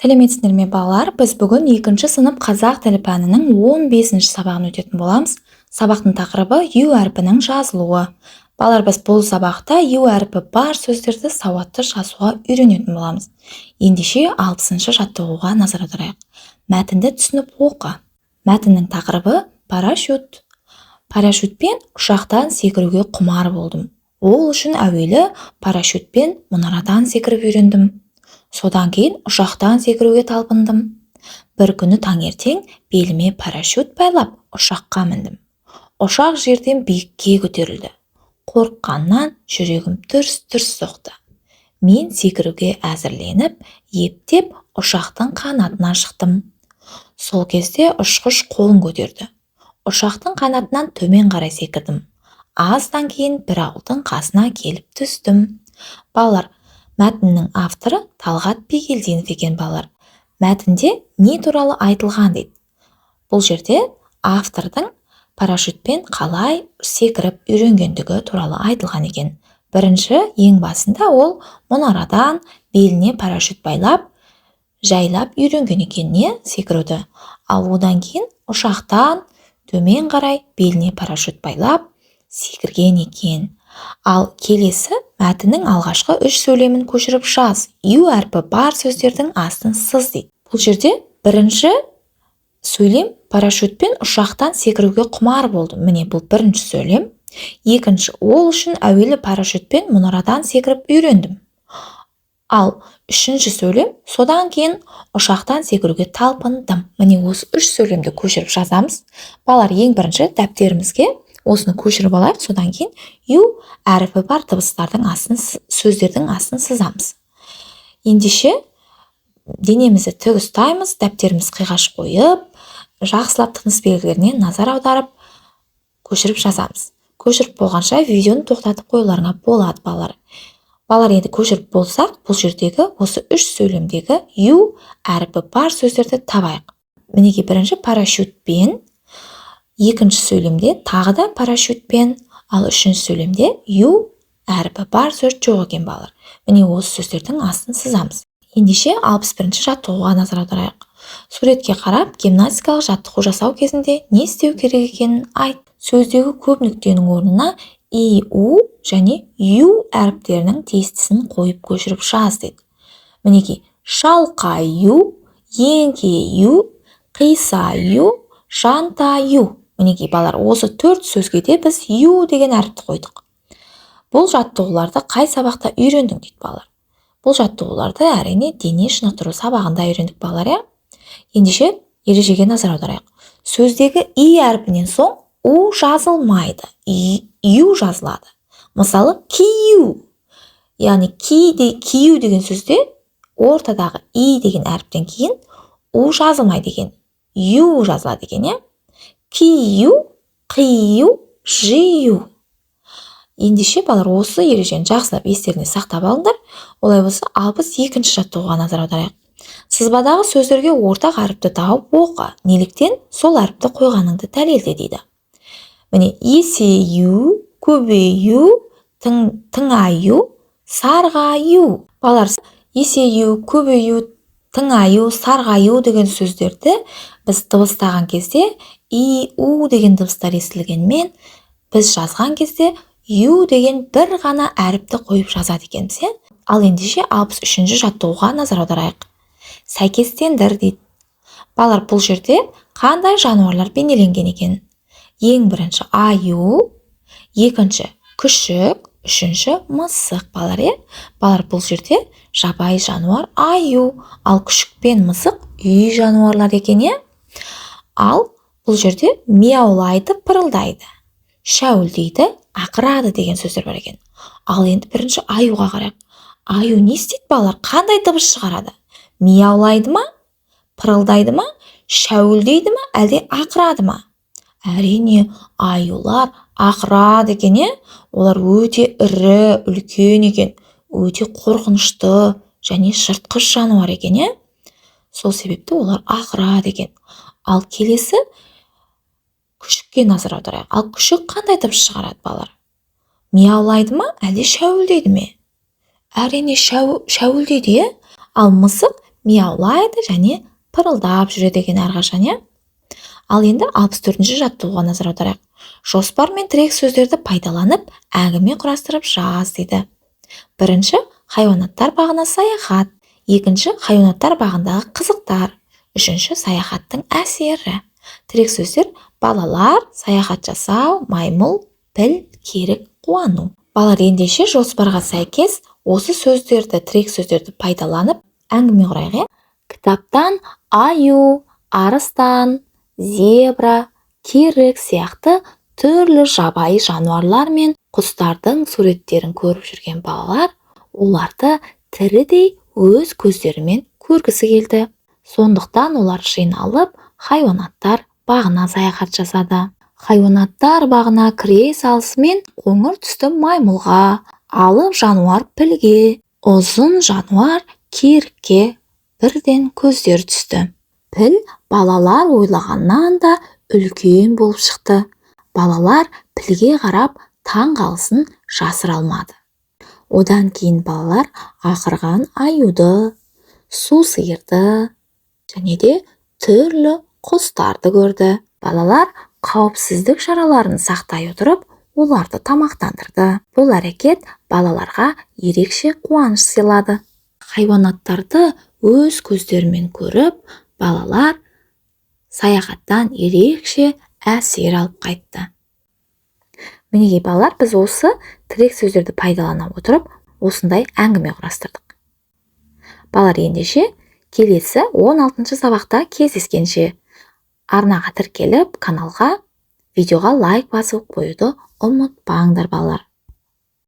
Сәлеметсіздер ме балалар? Біз бүгін 2 сынып қазақ тілі пәнінің 15-ші сабағын өтетін боламыз. Сабақтың тақырыбы ю әрпінің жазылуы. Балалар, біз бұл сабақта ю әрпі бар сөздерді сауатты жазуға үйренетін боламыз. Ендеше 60-шы жаттығуға назар аударайық. Мәтінді түсініп оқы. Мәтіннің тақырыбы парашют. Парашютпен ұшақтан секіруге құмар болдым. Ол үшін әуелі парашютпен мұнарадан секіріп үйрендім. Содан кейін ұшақтан секіруге талпындым. Бір күні таңертең беліме парашют байлап ұшаққа міндім. Ұшақ жерден биікке көтерілді. Қорыққаннан жүрегім дүрс-дүрс соқты. Мен секіруге әзірленіп, ептеп ұшақтың қанатына шықтым. Сол кезде ұшқыш қолын көтерді. Ұшақтың қанатынан төмен қарай секірдім. Аздан кейін бір ауылдың қасына келіп түстім. Балалар, мәтіннің авторы Талғат Бигелдинов екен балалар. Мәтінде не туралы айтылған дейді? Бұл жерде автордың парашютпен қалай секіріп үйренгендігі туралы айтылған екен. Бірінші, ең басында ол мұнарадан беліне парашют байлап, жайлап үйренген екен секіруді. Ал одан кейін ұшақтан төмен қарай беліне парашют байлап секірген екен. Ал келесі мәтіннің алғашқы 3 сөйлемін көшіріп жаз. Ю әрпі бар сөздердің астын сыз дейді. Бұл жерде бірінші сөйлем парашютпен ұшақтан секіруге құмар болдым. Міне бұл бірінші сөйлем. Екінші, ол үшін әуелі парашютпен мұнарадан секіріп үйрендім. Ал үшінші сөйлем, содан кейін ұшақтан секіруге талпындым. Міне осы 3 сөйлемді көшіріп жазамыз. Балалар, ең бірінші дәптерімізге осыны көшіріп алайық, содан кейін ю әрпі бар дыбыстардың астын, сөздердің астын сызамыз. Ендеше денемізді тік ұстаймыз, дәптеріміз қиғаш қойып, жақсылап тыныс белгілеріне назар аударып, көшіріп жазамыз. Көшіріп болғанша видеоны тоқтатып қоюларыңа болады балалар. Балалар, енді көшіріп болсақ, бұл жердегі осы 3 сөйлемдегі ю әрпі бар сөздерді табайық. Мінеки бірінші парашютпен, екінші сөйлемде тағы да парашютпен, ал үшінші сөйлемде ю әрпі бар сөз жоқ екен балалар. Міне осы сөздердің астын сызамыз. Ендеше 61-ші жаттығуға назар аударайық. Суретке қарап, гимнастикалық жаттығу жасау кезінде не істеу керек екенін айт. Сөздегі көп нүктенің орнына и, у және ю әріптерінің тиістісін қойып көшіріп жаз дейді. Мінеки, шалқаю, еңкею, қисаю, жантаю. Мінеки балалар, осы 4 сөзге де біз ю деген әріпті қойдық. Бұл жаттығуларды қай сабақта үйрендің дейді балалар. Бұл жаттығуларды әрине дене шынықтыру сабағында үйрендік балалар. Ендеше ережеге назар аударайық. Сөздегі и әрпінен соң у жазылмайды, ю жазылады. Мысалы, кию. Яғни кию деген сөзде ортадағы и деген әріптен кейін у жазылмайды екен, ю жазылады екен. Кию, қию, жию. Ендеше балалар, осы ережені жақсылап естеріне сақтап алыңдар. Олай болса 62-ші жаттығуға назар аударайық. Сызбадағы сөздерге ортақ әріпті тауып оқы. Неліктен сол әріпті қойғаныңды дәлелде дейді. Міне, есею, көбею, тыңаю, сарғаю. Балалар, есею, көбею, тыңаю, сарғаю деген сөздерді біз дыбыстаған кезде и, у деген дыбыстар естілгенмен, біз жазған кезде ю деген бір ғана әріпті қойып жазады екенбіз. Ал ендеше 63-ші жаттығуға назар аударайық. Сәйкестендір дейді. Балалар, бұл жерде қандай жануарлар бейнеленген екен? Ең бірінші аю, екінші күшік, үшінші мысық балалар. Балалар, бұл жерде жабайы жануар аю, ал күшік пен мысық үй жануарлар екен. Ал бұл жерде мияулайды, пырылдайды, шәуілдейді, ақырады деген сөздер бар екен. Ал енді бірінші аюға қарайық. Аю не істейді балалар? Қандай дыбыс шығарады? Мияулайды ма? Пырылдайды ма? Шәуілдейді ма? Әлде ақырады ма? Әрине, аюлар ақырады екен. Олар өте ірі, үлкен екен, өте қорқынышты және жыртқыш жануар екен. Сол себепті олар ақырады екен. Ал келесі күшікке назар аударайық. Ал күшік қандай дыбыс шығарады балалар? Мияулайды ма, әлде шәуілдейді ме? Әрине шәуілдейді. Ал мысық мияулайды және пырылдап жүреді екен әрқашан, иә? Ал енді 64-ші жаттығуға назар аударайық. Жоспар мен тірек сөздерді пайдаланып, әңгіме құрастырып жаз дейді. Бірінші, хайуанаттар бағына саяхат. Екінші, хайуанаттар бағындағы қызықтар. Үшінші, саяхаттың әсері. Тірек сөздер: балалар, саяхат жасау, маймыл, піл, керік, қуану. Балалар ендеше жоспарға сәйкес осы сөздерді, тірек сөздерді пайдаланып әңгіме құрайық. Кітаптан аю, арыстан, зебра, керік сияқты түрлі жабайы жануарлар мен құстардың суреттерін көріп жүрген балалар оларды тірідей өз көздерімен көргісі келді. Сондықтан олар жиналып хайуанаттар бағына саяхат жасады. Хайуанаттар бағына кіре салысымен қоңыр түсті маймылға, алып жануар пілге, ұзын жануар керікке бірден көздер түсті. Піл балалар ойлағаннан да үлкен болып шықты. Балалар пілге қарап таң қалысын жасыра алмады. Одан кейін балалар ақырған аюды, су сиырды және де түрлі құстарды көрді. Балалар қауіпсіздік шараларын сақтай отырып, оларды тамақтандырды. Бұл әрекет балаларға ерекше қуаныш сыйлады. Хайуанаттарды өз көздерімен көріп, балалар саяхаттан ерекше әсер алып қайтты. Мінекей балалар, біз осы тірек сөздерді пайдалана отырып, осындай әңгіме құрастырдық. Балалар ендеше келесі 16-шы сабақта кездескенше. Арнаға тіркеліп, каналға, видеоға лайк басып қоюды ұмытпаңдар балалар.